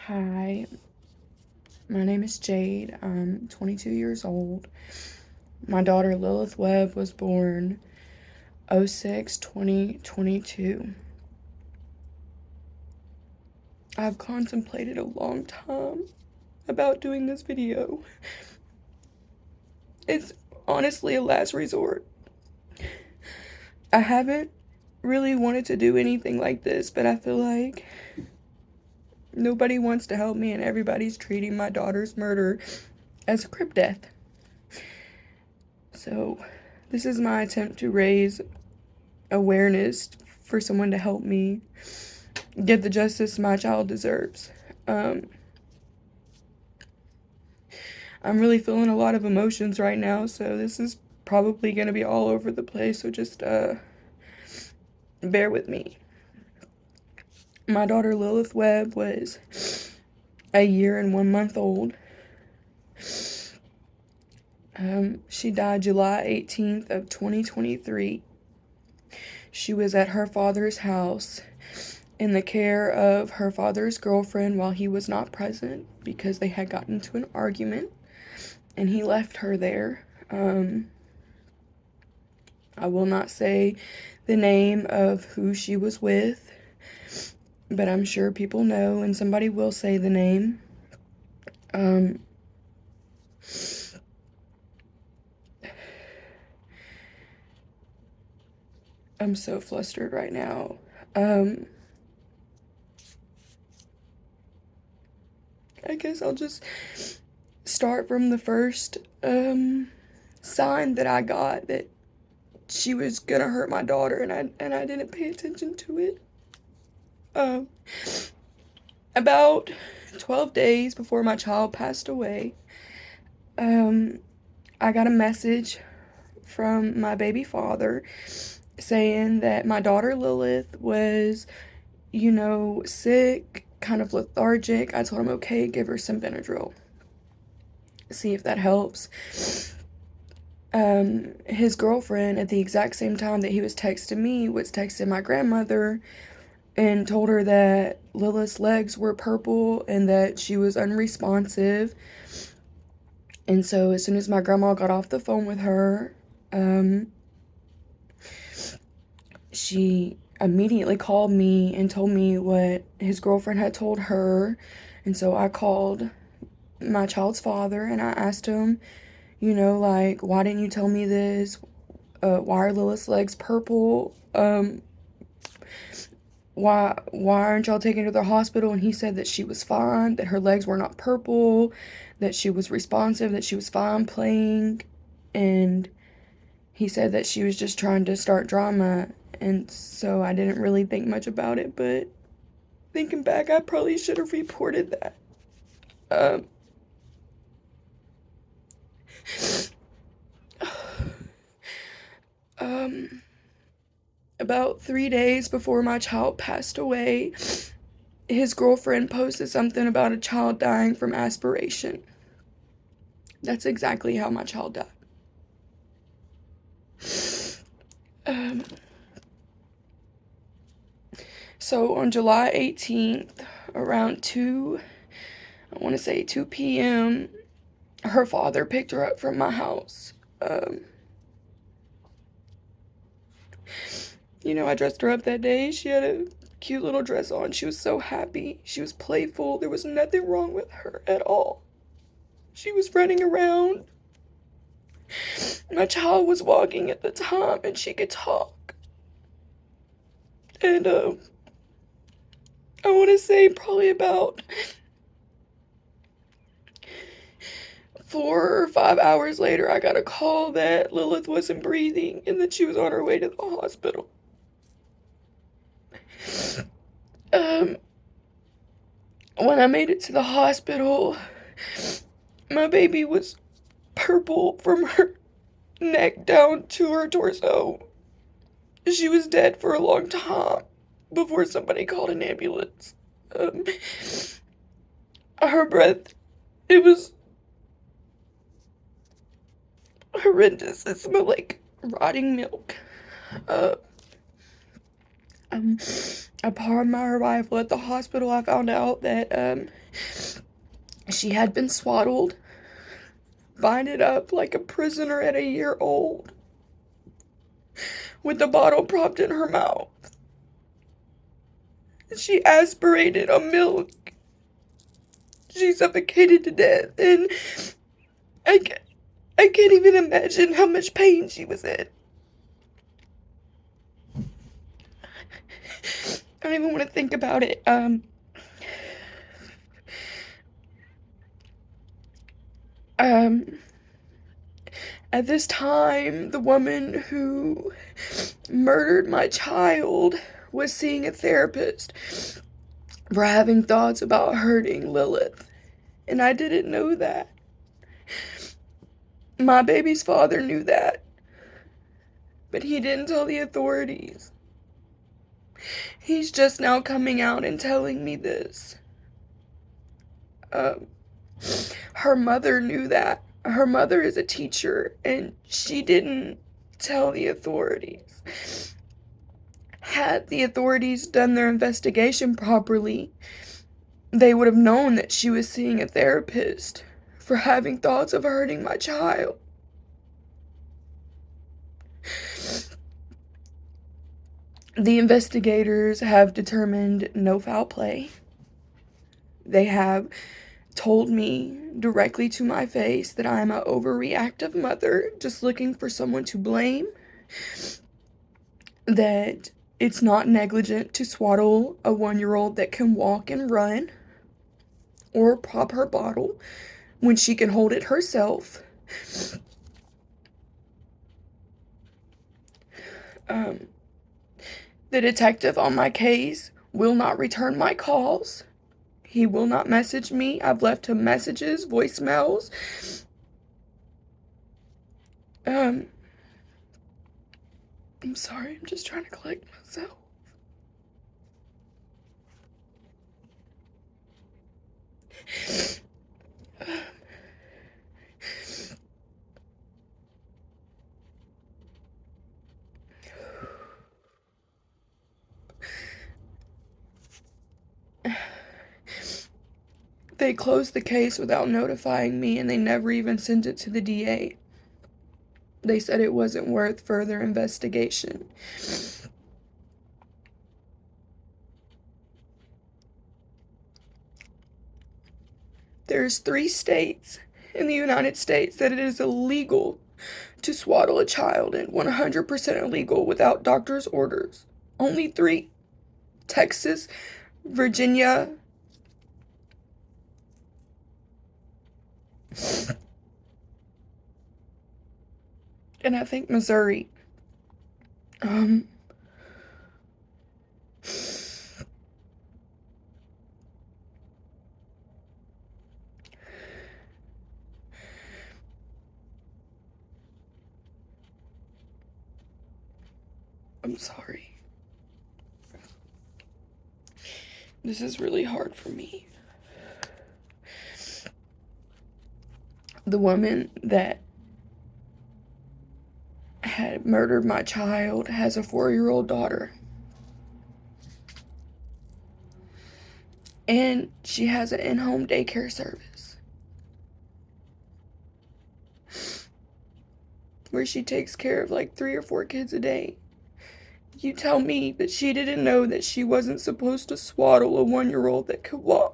Hi, my name is Jade. I'm 22 years old. My daughter Lylith Webb was born 06/2022. I've contemplated a long time about doing this video. It's honestly a last resort. I haven't really wanted to do anything like this, but I feel like nobody wants to help me and everybody's treating my daughter's murder as a crib death. So, this is my attempt to raise awareness for someone to help me get the justice my child deserves. I'm really feeling a lot of emotions right now, so this is probably going to be all over the place, so just bear with me. My daughter Lylith Webb was a year and 1 month old. She died July 18th of 2023. She was at her father's house in the care of her father's girlfriend while he was not present because they had gotten into an argument and he left her there. I will not say the name of who she was with, but I'm sure people know and somebody will say the name. I'm so flustered right now. I guess I'll just start from the first sign that I got that she was gonna hurt my daughter, and I didn't pay attention to it. About 12 days before my child passed away, I got a message from my baby father saying that my daughter Lylith was, sick, kind of lethargic. I told him, okay, give her some Benadryl. See if that helps. His girlfriend, at the exact same time that he was texting me, was texting my grandmother and told her that Lilith's legs were purple and that she was unresponsive. And so as soon as my grandma got off the phone with her, she immediately called me and told me what his girlfriend had told her. And so I called my child's father and I asked him, why didn't you tell me this? Why are Lilith's legs purple? Why aren't y'all taking her to the hospital? And he said that she was fine, that her legs were not purple, that she was responsive, that she was fine playing. And he said that she was just trying to start drama. And so I didn't really think much about it, but thinking back, I probably should have reported that. About 3 days before my child passed away, his girlfriend posted something about a child dying from aspiration. That's exactly how my child died. So on July 18th, around 2 p.m., her father picked her up from my house. I dressed her up that day. She had a cute little dress on. She was so happy. She was playful. There was nothing wrong with her at all. She was running around. My child was walking at the time and she could talk. And I want to say probably about 4 or 5 hours later, I got a call that Lylith wasn't breathing and that she was on her way to the hospital. When I made it to the hospital, my baby was purple from her neck down to her torso. She was dead for a long time before somebody called an ambulance. Her breath, it was horrendous. It smelled like rotting milk. Um, Upon my arrival at the hospital, I found out that she had been swaddled, binded up like a prisoner at a year old, with the bottle propped in her mouth. She aspirated on milk. She suffocated to death, and I, I can't even imagine how much pain she was in. I don't even want to think about it. At this time, the woman who murdered my child was seeing a therapist for having thoughts about hurting Lylith, and I didn't know that. My baby's father knew that, but he didn't tell the authorities. He's just now coming out and telling me this. Um, Her mother knew that. Her mother is a teacher, and she didn't tell the authorities. Had the authorities done their investigation properly, they would have known that she was seeing a therapist for having thoughts of hurting my child. The investigators have determined no foul play. They have told me directly to my face that I'm an overreactive mother just looking for someone to blame, that it's not negligent to swaddle a 1-year-old that can walk and run or prop her bottle when she can hold it herself. The detective on my case will not return my calls. He will not message me. I've left him messages, voicemails. I'm sorry, I'm just trying to collect myself. They closed the case without notifying me, and they never even sent it to the DA. They said it wasn't worth further investigation. There's 3 states in the United States that it is illegal to swaddle a child, and 100% illegal without doctor's orders. Only 3. Texas, Virginia, and I think Missouri. I'm sorry. This is really hard for me. The woman that had murdered my child has a 4-year-old daughter. And she has an in-home daycare service where she takes care of like 3 or 4 kids a day. You tell me that she didn't know that she wasn't supposed to swaddle a 1-year-old that could walk.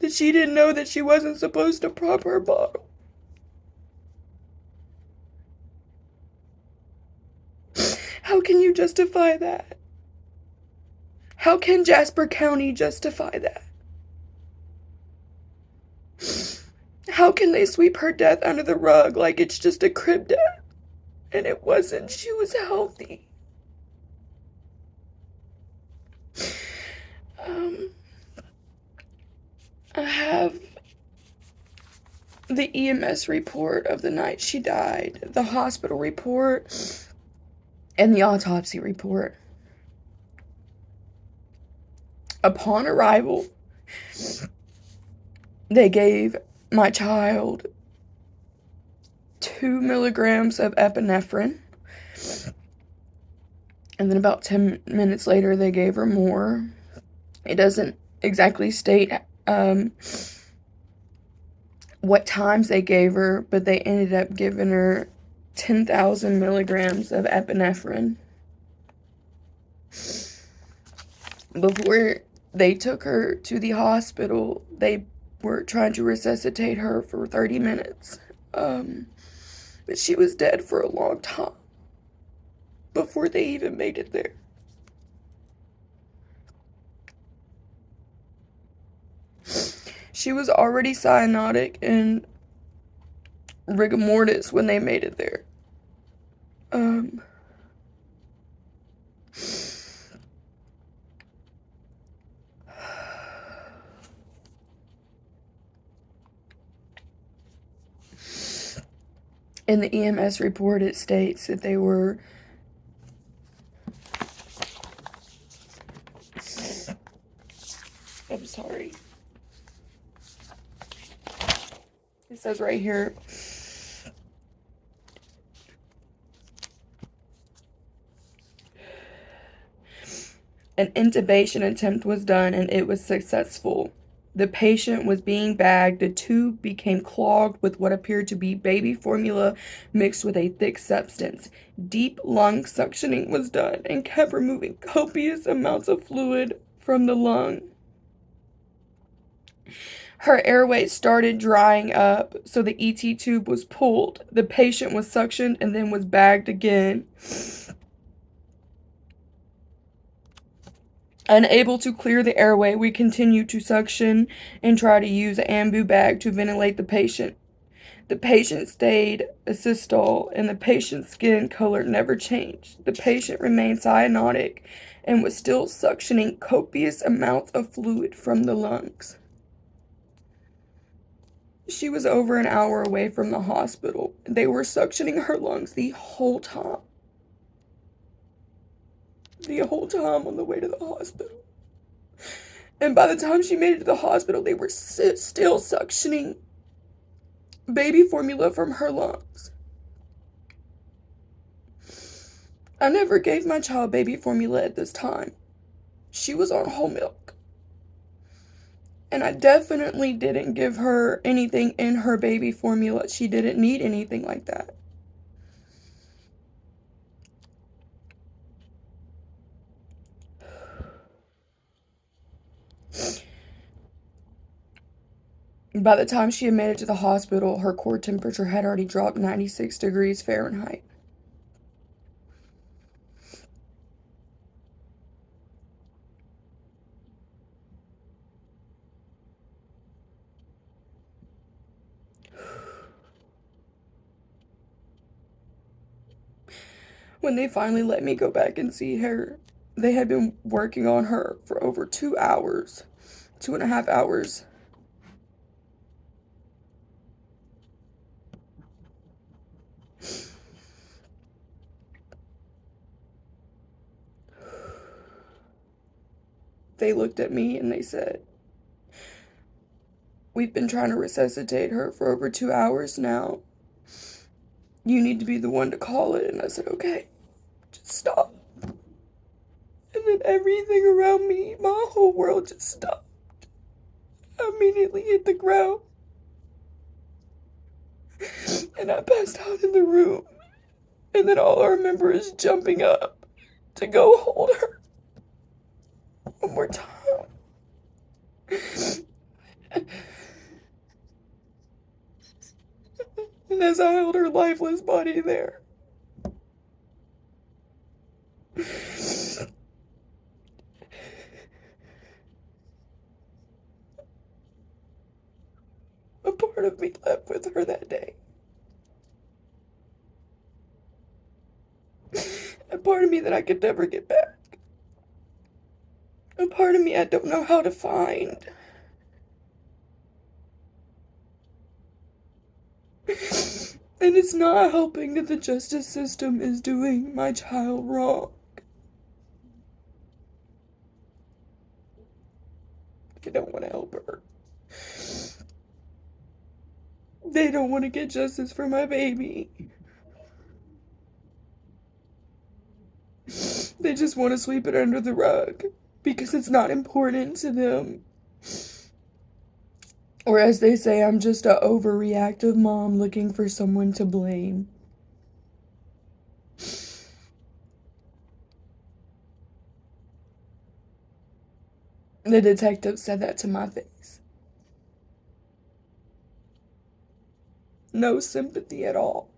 That she didn't know that she wasn't supposed to prop her bottle. How can you justify that? How can Jasper County justify that? How can they sweep her death under the rug like it's just a crib death? And it wasn't. She was healthy. I have the EMS report of the night she died, the hospital report, and the autopsy report. Upon arrival, they gave my child 2 milligrams of epinephrine, And then about 10 minutes later, they gave her more. It doesn't exactly state what times they gave her, but they ended up giving her 10,000 milligrams of epinephrine. Before they took her to the hospital, they were trying to resuscitate her for 30 minutes. But she was dead for a long time before they even made it there. She was already cyanotic and rigor mortis when they made it there. In the EMS report, it states that they were I'm sorry. It says right here, an intubation attempt was done and it was successful. The patient was being bagged. The tube became clogged with what appeared to be baby formula mixed with a thick substance. Deep lung suctioning was done and kept removing copious amounts of fluid from the lung. Her airway started drying up, so the ET tube was pulled. The patient was suctioned and then was bagged again. Unable to clear the airway, we continued to suction and try to use an ambu bag to ventilate the patient. The patient stayed asystole and the patient's skin color never changed. The patient remained cyanotic and was still suctioning copious amounts of fluid from the lungs. She was over an hour away from the hospital. They were suctioning her lungs the whole time. The whole time on the way to the hospital. And by the time she made it to the hospital, they were still suctioning baby formula from her lungs. I never gave my child baby formula at this time. She was on whole milk. And I definitely didn't give her anything in her baby formula. She didn't need anything like that. By the time she had made it to the hospital, her core temperature had already dropped 96 degrees Fahrenheit. When they finally let me go back and see her, they had been working on her for over 2 hours, 2.5 hours. They looked at me and they said, "We've been trying to resuscitate her for over 2 hours now. You need to be the one to call it." And I said, "Okay, just stop." And then everything around me, my whole world just stopped. I immediately hit the ground. And I passed out in the room. And then all I remember is jumping up to go hold her one more time. And as I held her lifeless body there, a part of me left with her that day. A part of me that I could never get back. A part of me I don't know how to find. And it's not helping that the justice system is doing my child wrong. They don't want to help her. They don't want to get justice for my baby. They just want to sweep it under the rug because it's not important to them. Or as they say, I'm just a overreactive mom looking for someone to blame. The detective said that to my face. No sympathy at all.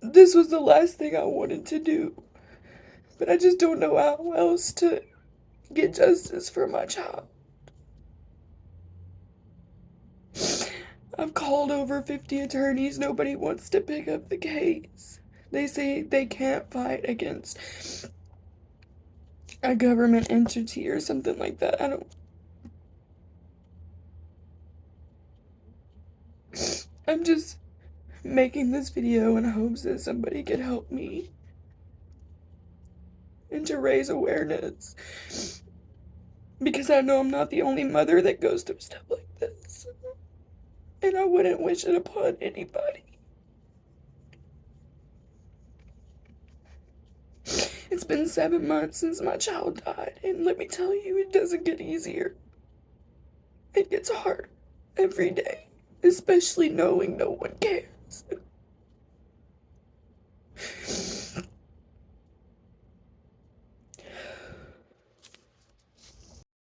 This was the last thing I wanted to do, but I just don't know how else to get justice for my child. I've called over 50 attorneys. Nobody wants to pick up the case. They say they can't fight against a government entity or something like that. I'm just making this video in hopes that somebody could help me and to raise awareness. Because I know I'm not the only mother that goes through stuff like this. And I wouldn't wish it upon anybody. It's been 7 months since my child died, and let me tell you, it doesn't get easier. It gets harder every day, especially knowing no one cares.